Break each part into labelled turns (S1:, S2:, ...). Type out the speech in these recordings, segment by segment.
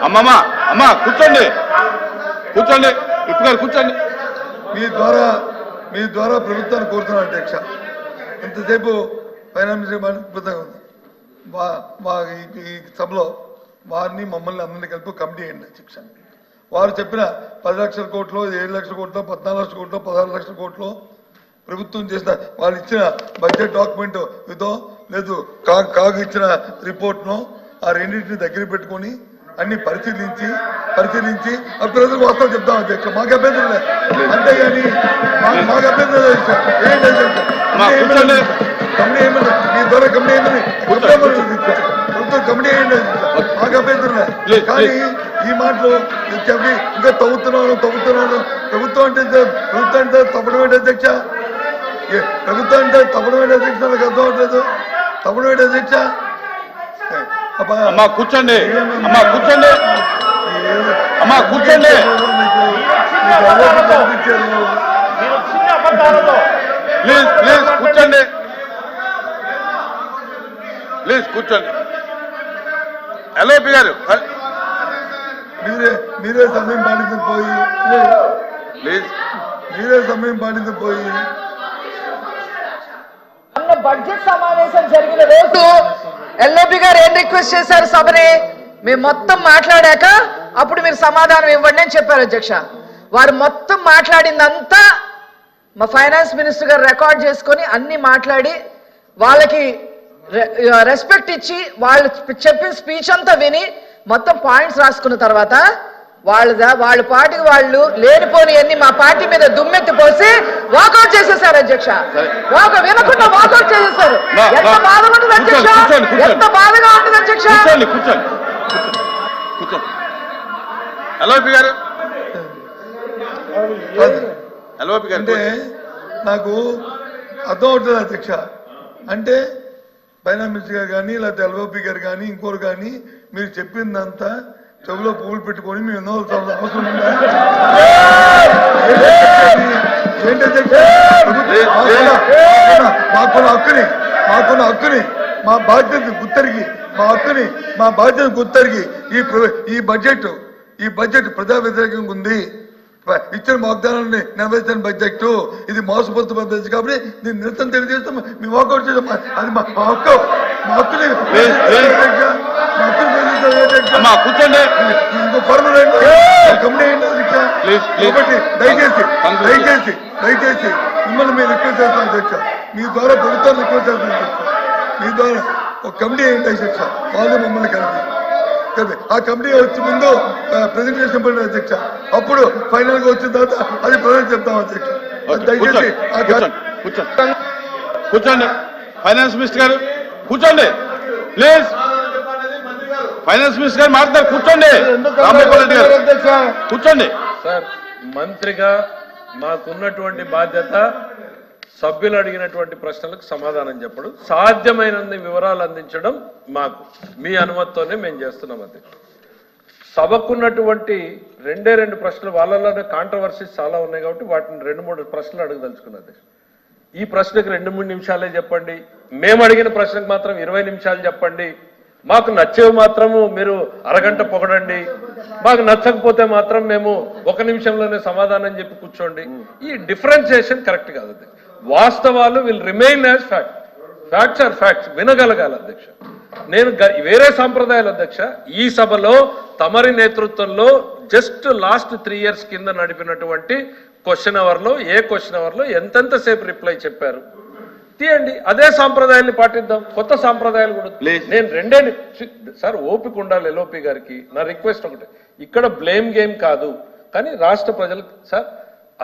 S1: అమ్మమ్మ అమ్మ కూర్చోండి కూర్చోండి ఇప్పుడు గారు కూర్చోండి.
S2: మీ ద్వారా ప్రభుత్వాన్ని కోరుతున్నాను అధ్యక్ష. ఇంతసేపు ఫైనాన్స్ అద్భుతంగా ఉంది. ఈ సభలో వారిని మమ్మల్ని అందరినీ కలిపి కమిటీ అయ్యండి అధ్యక్ష. వారు చెప్పిన 10 లక్షల కోట్లు, 7 లక్షల కోట్లు, 14 లక్షల కోట్లు, 16 లక్షల కోట్లు ప్రభుత్వం చేసిన వాళ్ళు ఇచ్చిన బడ్జెట్ డాక్యుమెంట్ ఇదో లేదు కాగు ఇచ్చిన రిపోర్ట్ను ఆ రెండింటిని దగ్గర పెట్టుకొని అన్ని పరిశీలించి ఆ ప్రజలకు వాస్తవం చెప్తాం అధ్యక్ష. మాకు అభ్యంతరం లేదు, అంతేగాని మాకు అభ్యంతరం లేదు. కమిటీ ఏమన్నా మీ ద్వారా కమిటీ అయిందని ప్రభుత్వం కమిటీ అయ్యండి, మాకు అభ్యంతరం లేదు. కానీ ఈ మాటలు చెప్పి ఇంకా తవ్వుతున్నాను ప్రభుత్వం అంటే తప్పడం ఏంటి అధ్యక్ష? ప్రభుత్వం అంటే తప్పడం ఏంటి అధ్యక్ష? నాకు అర్థం అవట్లేదు. తప్పడం ఏంటి అధ్యక్ష?
S1: అమ్మా కూర్చోండి కూర్చోండి కూర్చోండి ప్లీజ్ కూర్చోండి కూర్చోండి. ఎల్ఓపి గారు
S2: మీరే సమయం పాటించకపోయి
S3: బడ్జెట్ సమావేశం జరిగిన రోజు ఎల్ఓపి గారు ఏం రిక్వెస్ట్ చేశారు సభని? మేము మొత్తం మాట్లాడాక అప్పుడు మీరు సమాధానం ఇవ్వండి అని చెప్పారు అధ్యక్ష. వారు మొత్తం మాట్లాడిందంతా మా ఫైనాన్స్ మినిస్టర్ గారు రికార్డ్ చేసుకొని అన్ని మాట్లాడి వాళ్ళకి రెస్పెక్ట్ ఇచ్చి వాళ్ళు చెప్పిన స్పీచ్ అంతా విని మొత్తం పాయింట్స్ రాసుకున్న తర్వాత వాళ్ళ పార్టీకి వాళ్ళు లేనిపోని అన్ని మా పార్టీ మీద దుమ్మెత్తి పోసి వాకౌట్ చేసేసారు అధ్యక్ష. వినకుండా వాకౌట్ చేసేసారు. ఎంత బాధగా ఉంటుంది అధ్యక్ష, ఎంత బాధగా ఉంటుంది అధ్యక్ష.
S2: అంటే నాకు అర్థం అవుతుంది అధ్యక్ష. అంటే ఫైనాన్స్ మినిస్టర్ గారు కానీ లేకపోతే ఎల్ఓపి గారు కానీ ఇంకోరు కానీ మీరు చెప్పిందంతా చెవులో పువ్వులు పెట్టుకొని మేము ఎన్నో అవసరం ఉందా? ఏంటి అధ్యక్ష? మాకున్న హక్కుని మా బాధ్యత గుర్తెరిగి ఈ బడ్జెట్ ప్రజా వ్యతిరేకంగా ఉంది. ఇచ్చిన వాగ్దానాన్ని నెరవేర్చిన బడ్జెట్ ఇది మోసపోతున్న బడ్జెట్ కాబట్టి దీన్ని నిరసన తెలియజేస్తాం. మేము వాకౌట్ చేస్తాం. అది మా హక్కు. దయచేసి మిమ్మల్ని మేము రిక్వెస్ట్ చేస్తాం అధ్యక్ష. మీ ద్వారా ప్రభుత్వాన్ని రిక్వెస్ట్ చేస్తాం అధ్యక్ష. మీ ద్వారా ఒక కమిటీ ఏంటి అధ్యక్ష? వాళ్ళు మమ్మల్ని కలిపి ఆ కమిటీ వచ్చే ముందు ప్రెజెంటేషన్ పడిన అధ్యక్ష. అప్పుడు ఫైనల్ గా వచ్చిన తర్వాత అది ప్రజలు చెప్తాం అధ్యక్ష. దయచేసి
S1: కూర్చోండి. ఫైనాన్స్ మినిస్టర్ గారు కూర్చోండి ప్లీజ్. ఫైనాన్స్ మినిస్టర్ గారు మాట్లాడారు, కూర్చోండి. కూర్చోండి
S4: సార్. మంత్రిగా మాకున్నటువంటి బాధ్యత సభ్యులు అడిగినటువంటి ప్రశ్నలకు సమాధానం చెప్పడం, సాధ్యమైనన్ని వివరాలు అందించడం మాకు మీ అనుమతితోనే మేము చేస్తున్నాం అధ్యక్ష. సభకున్నటువంటి 2 ప్రశ్నలు వాళ్ళలోనే కాంట్రవర్సీస్ చాలా ఉన్నాయి కాబట్టి వాటిని 2-3 ప్రశ్నలు అడగదలుచుకున్న అధ్యక్ష. ఈ ప్రశ్నకు 2-3 నిమిషాలే చెప్పండి, మేము అడిగిన ప్రశ్నకు మాత్రం 20 నిమిషాలు చెప్పండి, మాకు నచ్చేవి మాత్రము మీరు అరగంట పొగడండి, మాకు నచ్చకపోతే మాత్రం మేము 1 నిమిషంలోనే సమాధానం చెప్పి కూర్చోండి. ఈ డిఫరెన్షియేషన్ కరెక్ట్ కాదు అధ్యక్ష. వాస్తవాలు will remain as facts are facts వినగలగాలి అధ్యక్ష. నేను వేరే సాంప్రదాయాలు అధ్యక్ష. ఈ సభలో తమరి నేతృత్వంలో జస్ట్ లాస్ట్ 3 years కింద నడిపినటువంటి క్వశ్చన్ అవర్లో ఎంతెంతసేపు రిప్లై చెప్పారు తీయండి. అదే సాంప్రదాయాన్ని పాటిద్దాం. కొత్త సాంప్రదాయాలు కూడా నేను 2 సార్ ఓపిక ఉండాలి. ఎల్ఓపి గారికి నా రిక్వెస్ట్ ఒకటి, ఇక్కడ బ్లేమ్ గేమ్ కాదు కానీ రాష్ట్ర ప్రజలకు సార్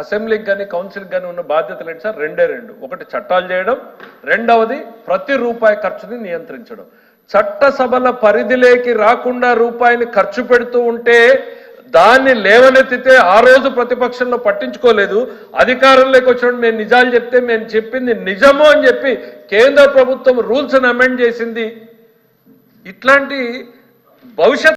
S4: అసెంబ్లీకి కానీ కౌన్సిల్కి కానీ ఉన్న బాధ్యతలు ఏంటి సార్? 2 ఒకటి చట్టాలు చేయడం, 2వది ప్రతి రూపాయి ఖర్చుని నియంత్రించడం. చట్టసభల పరిధిలోకి రాకుండా రూపాయిని ఖర్చు పెడుతూ ఉంటే దాన్ని లేవనెత్తితే ఆ రోజు ప్రతిపక్షంలో పట్టించుకోలేదు. అధికారంలోకి వచ్చినప్పుడు మేము నిజాలు చెప్తే మేము చెప్పింది నిజము అని చెప్పి కేంద్ర ప్రభుత్వం రూల్స్ని అమెండ్ చేసింది. ఇట్లాంటి భవిష్యత్